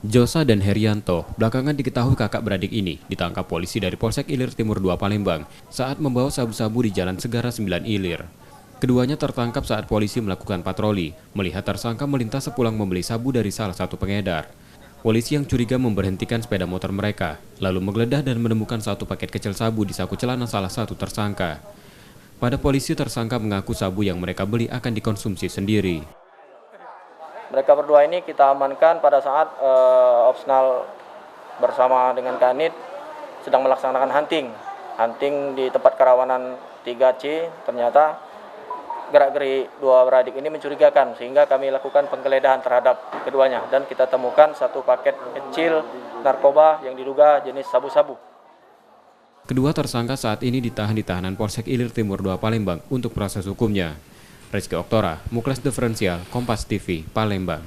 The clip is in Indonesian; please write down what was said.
Josa dan Herianto belakangan diketahui kakak beradik ini ditangkap polisi dari Polsek Ilir Timur 2 Palembang saat membawa sabu-sabu di Jalan Segara 9 Ilir. Keduanya tertangkap saat polisi melakukan patroli, melihat tersangka melintas sepulang membeli sabu dari salah satu pengedar. Polisi yang curiga memberhentikan sepeda motor mereka, lalu menggeledah dan menemukan satu paket kecil sabu di saku celana salah satu tersangka. Pada polisi, tersangka mengaku sabu yang mereka beli akan dikonsumsi sendiri. Mereka berdua ini kita amankan pada saat opsional bersama dengan Kanit sedang melaksanakan hunting di tempat kerawanan 3C. Ternyata gerak-geri dua beradik ini mencurigakan sehingga kami lakukan penggeledahan terhadap keduanya dan kita temukan satu paket kecil narkoba yang diduga jenis sabu-sabu. Kedua tersangka saat ini ditahan di tahanan Polsek Ilir Timur 2 Palembang untuk proses hukumnya. Rizky Oktora, Muklas Diferensial, Kompas TV, Palembang.